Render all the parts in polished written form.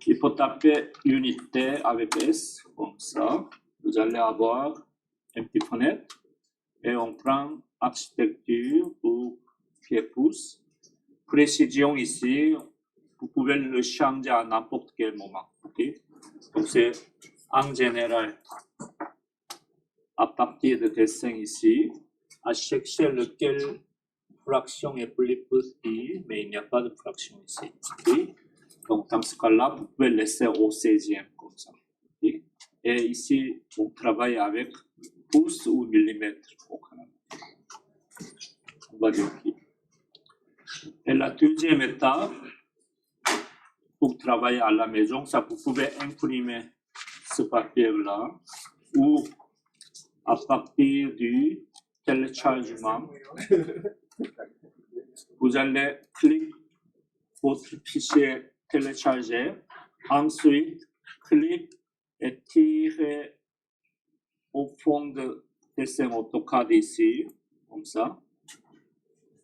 Il faut taper unité avec S, comme ça. Vous allez avoir une petite fenêtre et on prend architecture ou pied-pouce. Précision ici, vous pouvez le changer à n'importe quel moment. Okay? Donc c'est en général à partir de dessin ici, à chercher lequel fraction est plus petite, mais il n'y a pas de fraction ici. Okay? Donc dans ce cas-là, vous pouvez laisser au 16e comme ça. Okay? Et ici, on travaille avec pouces ou millimètres au Canada. On va dire OK. Et la deuxième étape, pour travailler à la maison, ça vous pouvez imprimer ce papier-là ou à partir du téléchargement, vous allez cliquer votre fichier télécharger, ensuite cliquez et tirez au fond de dessin AutoCAD ici, comme ça,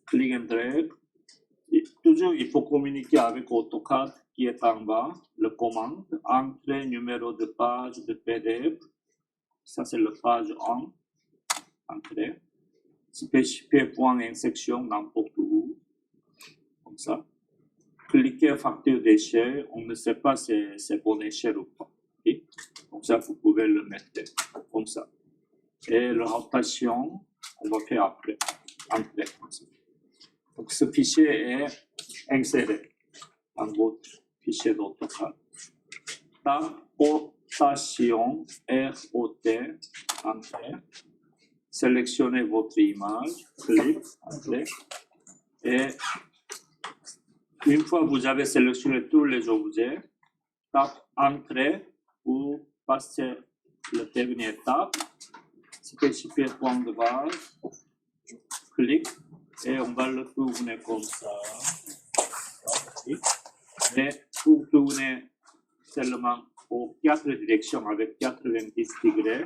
click and drag. Et toujours, il faut communiquer avec AutoCAD qui est en bas, le commande, entrer numéro de page de PDF, ça c'est le page 1, entrer, spécifier point intersection n'importe où, comme ça. Cliquez facture d'échelle, on ne sait pas si c'est bonne échelle ou pas. Okay? Comme ça, vous pouvez le mettre comme ça. Et la rotation, on va faire après, entrer comme ça. Donc ce fichier est inséré dans votre fichier d'AutoCAD. Rotation, ROT, entrée. Sélectionnez votre image, clic, entrée. Et une fois que vous avez sélectionné tous les objets, tape entrée ou passez la dernière étape, spécifier point de base, clic. Et on va le tourner comme ça. Et pour tourner seulement aux 4 directions avec 90 degrés,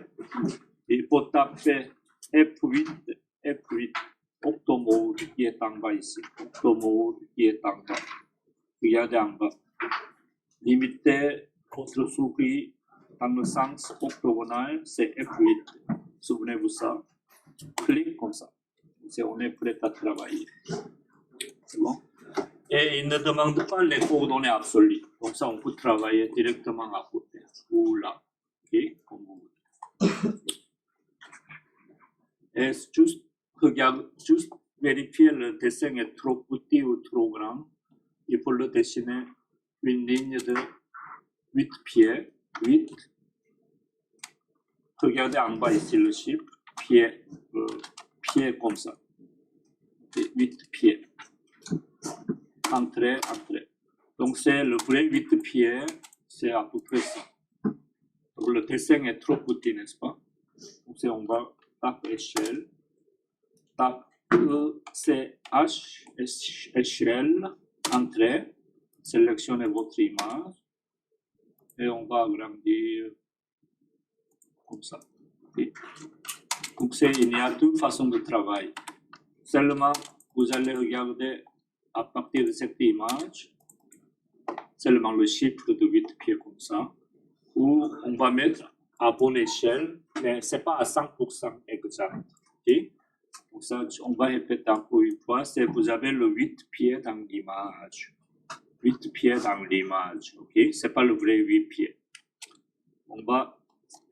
il faut taper F8, Octomode qui est en bas ici. Octomode qui est en bas. Regardez en bas. Limitez votre souris dans le sens octogonal, c'est F8. Souvenez-vous ça. Clique comme ça. On est prêt à travailler. C'est bon? Et il ne demande pas les coordonnées absolues. Comme ça, on peut travailler directement à côté. Ou là. Okay? Comme vous voulez. Et juste vérifier le dessin est trop petit ou trop grand. Il faut le dessiner une ligne de 8 pieds. 8. Regardez en bas ici le chiffre. Pied comme ça. 8 pieds. Entrée. Donc c'est le vrai 8 pieds, c'est à peu près ça. Donc le dessin est trop petit, n'est-ce pas? Donc on va taper échelle, tape ECH, échelle, entrée, sélectionnez votre image et on va agrandir comme ça. Okay. Donc il y a deux façons de travail. Seulement, vous allez regarder à partir de cette image, seulement le chiffre de 8 pieds comme ça, où on va mettre à bonne échelle, mais ce n'est pas à 100% exact. Okay? Donc ça, on va répéter encore une fois, c'est vous avez le 8 pieds dans l'image. 8 pieds dans l'image, ok? Ce n'est pas le vrai 8 pieds. On va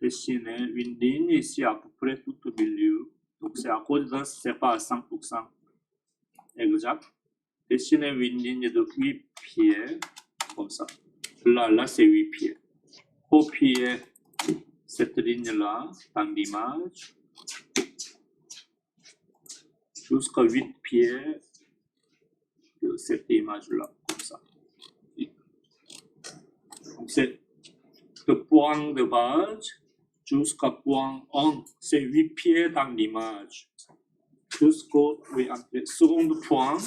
dessiner une ligne ici à peu près tout au milieu. Donc c'est à cause de ce n'est pas à 100% exact. Dessinez une ligne de 8 pieds, comme ça. Là c'est 8 pieds. Copiez cette ligne-là dans l'image jusqu'à 8 pieds de cette image-là, comme ça. Donc c'est le point de base jusqu'à point 1, c'est 8 pieds dans l'image. Jusqu'au second point,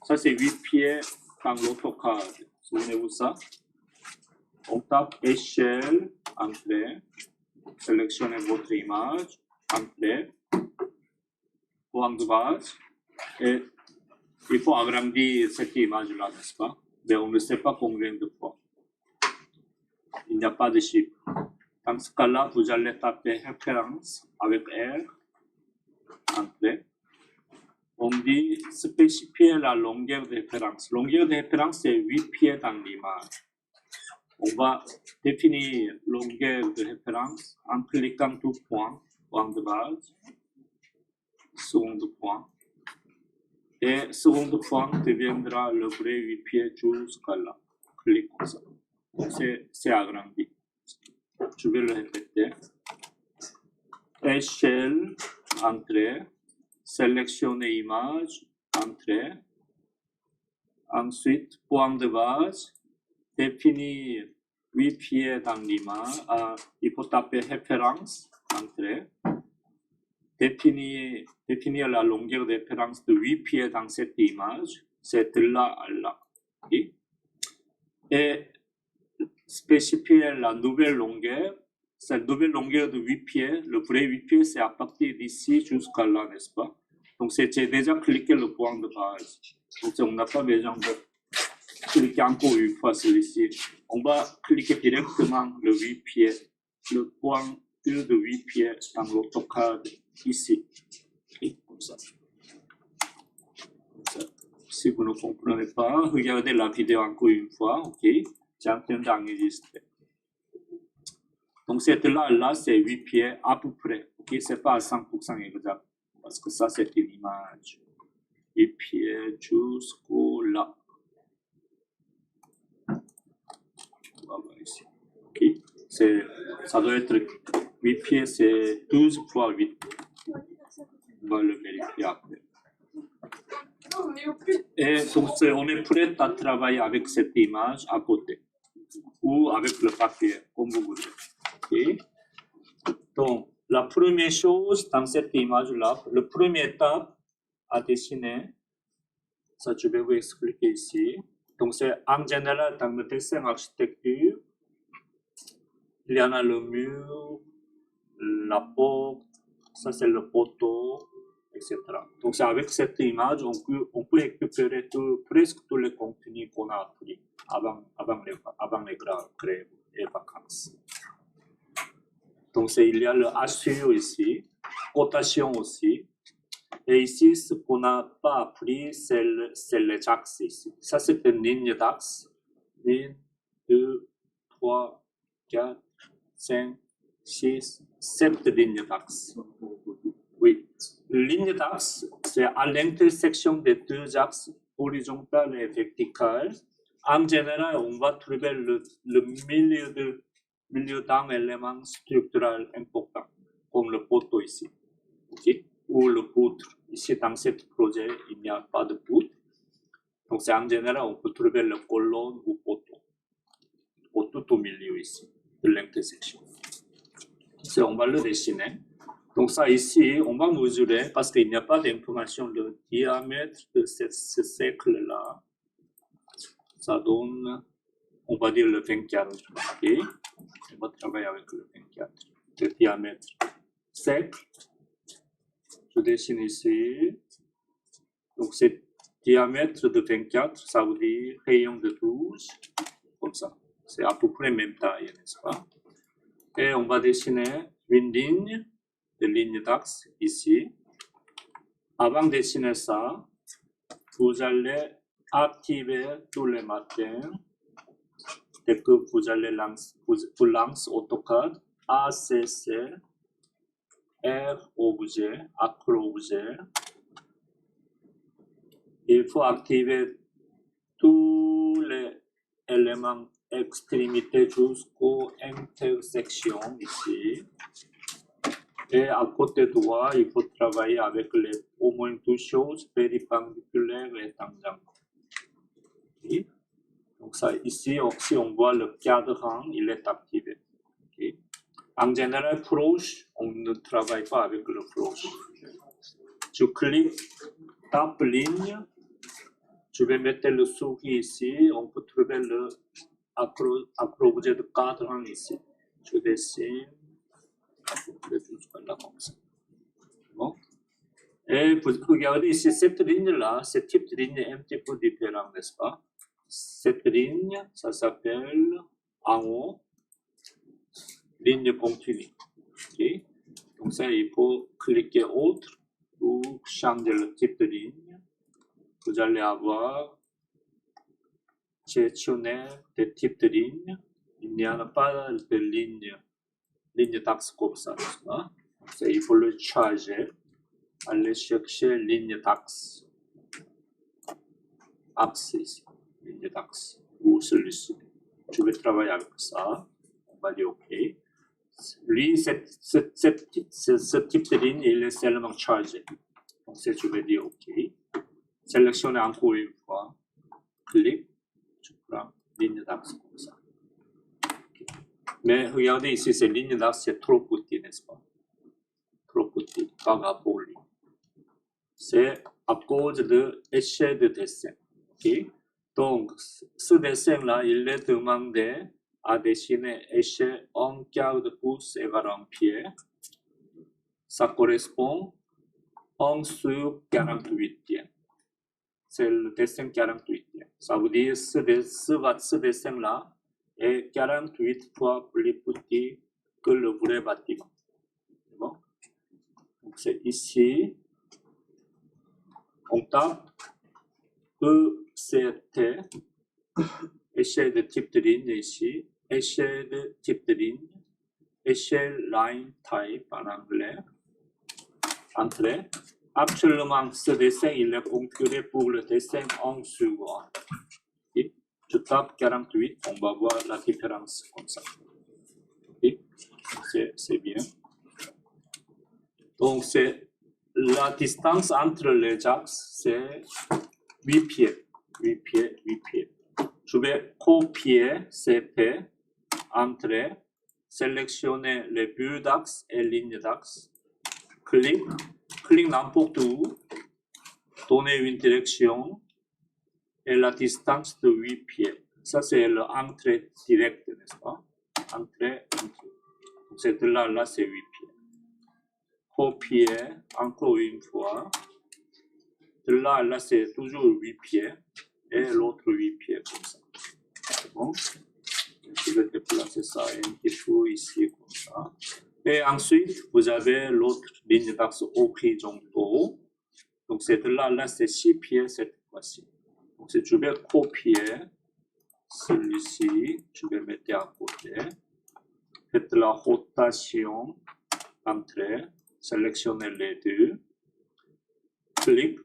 ça c'est 8 pieds dans l'AutoCAD. Souvenez-vous ça? On tape échelle, entrée, sélectionnez votre image, entrée, point de base, et il faut agrandir cette image-là, n'est-ce pas? Mais on ne sait pas combien de fois. il n'y a pas de chiffre. Dans ce cas-là, vous allez taper référence avec R, entrée. On dit spécifier la longueur de référence. Longueur de référence, c'est 8 pieds dans l'image. On va définir longueur de référence en cliquant deux points, point de base, second point. Et second point deviendra le vrai 8 pieds jusqu'à là. Clique comme ça. Donc c'est agrandi. Je vais le répéter. Échelle, entrée. Sélectionner image, entrée. Ensuite, point de base. Définir 8 pieds dans l'image. Il faut taper référence, entrée. Définir la longueur de référence de 8 pieds dans cette image. C'est de là à là. Okay? Et spécifier la nouvelle longueur. Cette nouvelle longueur de 8 pieds, le vrai 8 pieds, c'est à partir d'ici jusqu'à là, n'est-ce pas? Donc, j'ai déjà cliqué le point de base. Donc, on n'a pas besoin de cliquer encore une fois celui-ci. On va cliquer directement le 8 pieds, le point de 8 pieds dans l'AutoCAD ici. Okay, comme ça. Si vous ne comprenez pas, regardez la vidéo encore une fois. Ok, j'ai en train d'enregistrer. Donc, c'est là, c'est 8 pieds à peu près. Ok, c'est pas à 100% exact. Parce que ça, c'est une image. 8 pieds jusqu'au là. On va voir ici. Ok, ça doit être 8 pieds, c'est 12 fois 8. On va le vérifier après. Et donc, on est prêt à travailler avec cette image à côté. Ou avec le papier, comme vous voulez. Okay. Donc, la première chose dans cette image-là, la première étape à dessiner, ça je vais vous expliquer ici. Donc, c'est en général dans le dessin architecture, il y en a le mur, la porte, ça c'est le poteau, etc. Donc, c'est avec cette image, on peut récupérer presque tous les contenus qu'on a appris avant les vacances. Donc, il y a le HCU ici, cotation aussi. Et ici, ce qu'on n'a pas appris, c'est les axes ici. Ça, c'est une ligne d'axe. 1, 2, 3, 4, 5, 6, 7 lignes d'axe. Oui. Ligne d'axe, c'est à l'intersection des deux axes horizontal et vertical. En général, on va trouver le milieu d'un élément structural important, comme le poteau ici, okay? Ou le poutre. Ici, dans ce projet, il n'y a pas de poutre. Donc, c'est en général, on peut trouver le colonne ou poteau tout au milieu ici, de l'intersection. On va le dessiner. Donc, ça ici, on va mesurer, parce qu'il n'y a pas d'information, le diamètre de ce cercle-là, ça donne, on va dire le 24. Okay? On va travailler avec le 24. Le diamètre cercle. Je dessine ici. Donc, c'est diamètre de 24, ça veut dire rayon de 12. Comme ça. C'est à peu près même taille, n'est-ce pas? Et on va dessiner une ligne, de ligne d'axe ici. Avant de dessiner ça, vous allez activer tous les matins. Dès que vous allez lancer AutoCAD, ACC, R objet, accro objet. Il faut activer tous les éléments extrémités jusqu'aux intersections ici. Et à côté droit, il faut travailler avec au moins deux choses, pérpendiculaires et tangentes. Okay. Donc ça, ici, si on voit le cadran, il est activé. Okay. En général, proche, on ne travaille pas avec le proche. Je clique, tape ligne, je vais mettre le souris ici, on peut trouver le objet de cadran ici. Je dessine, comme ça. Bon. Et vous regardez ici, cette ligne-là, ce type de ligne est un petit peu différent, n'est-ce pas? Cette ligne, ça s'appelle en haut, ligne continue. Okay. Donc ça, il faut cliquer autre pour changer le type de ligne. Vous allez avoir sélectionner des types de lignes. Il n'y en a pas de ligne d'axe comme ça. Donc ça, il faut le charger. Allez chercher ligne d'axe. Axe ici. Ligne d'axe. Ou celui-ci. Je vais travailler avec ça. On va dire OK. Lui, ce type de ligne, il est seulement chargé. Donc, je vais dire OK. Sélectionnez encore une fois. Clic. Je prends ligne d'axe comme ça. Okay. Mais regardez ici, cette ligne d'axe, c'est trop petit, n'est-ce pas? Trop petit par rapport au ligne. C'est à cause de échelle de dessin. Okay. Donc, ce dessin-là, il est demandé à dessiner échelle 1 quart de pouce égale 1 pied. Ça correspond 1 sur 48 pieds. C'est le dessin 48 pieds. Ça veut dire que ce dessin-là est 48 fois plus petit que le vrai bâtiment. Bon. Donc, c'est ici. On tape ECT, échelle de type de ligne ici, échelle de type de ligne, échelle line type en anglais, entrée. Actuellement, ce dessin il est configuré pour le dessin 1 sur 1. Okay. Je tape 48, on va voir la différence comme ça. Okay. C'est bien. Donc, c'est la distance entre les axes, c'est 8 pieds. 8 pieds, 8 pieds. Je vais copier CP, entrer, sélectionner les bulles d'axe et lignes d'axe, clic n'importe où, donner une direction et la distance de 8 pieds. Ça, c'est l'entrée directe, n'est-ce pas? Entrée. Donc, c'est de là, c'est 8 pieds. Copier encore une fois. De là, c'est toujours 8 pieds. Et l'autre 8 pieds comme ça. C'est bon. Je vais déplacer ça un petit peu ici comme ça. Et ensuite, vous avez l'autre ligne d'axe horizontale. Donc, c'est de là, c'est 6 pieds cette fois-ci. Donc, je vais copier celui-ci. Je vais mettre à côté. Faites la rotation. Entrée. Sélectionnez les deux. Clic.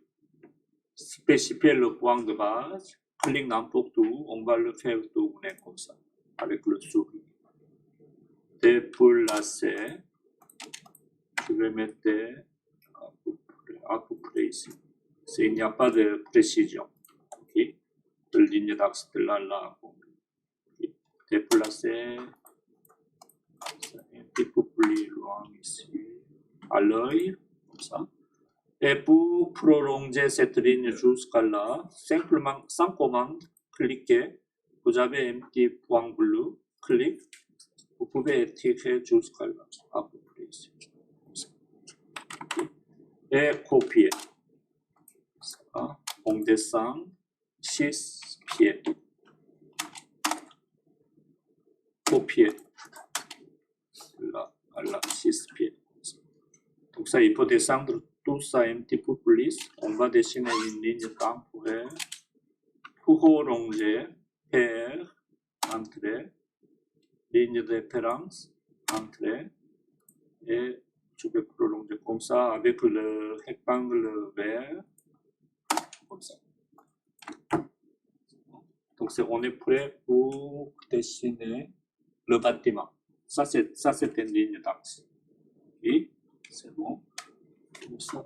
Spécifier le point de base. Clic n'importe où. On va le faire tourner comme ça. Avec le souris. Déplacer. Je vais mettre à peu près ici. Il n'y a pas de précision. Okay. De ligne d'axe de là. Okay. Déplacer. Un petit peu plus loin ici. À l'œil. Comme ça. Et pour prolonger cette ligne jusqu'à là, simplement, sans commande, cliquez. Vous avez un petit point bleu. Clic. Vous pouvez étirer jusqu'à là. À peu près ici. Et copier. Ça, on descend 6 pieds. Copier. Là, 6 pieds. Donc ça, il faut descendre tout ça un petit peu plus. On va dessiner une ligne temporaire. Prolonger, paire, entrée, ligne de référence, entrée, et je vais prolonger comme ça avec le rectangle vert, comme ça. Donc on est prêt pour dessiner le bâtiment. Ça c'est une ligne d'axe. Et c'est bon. Comme ça.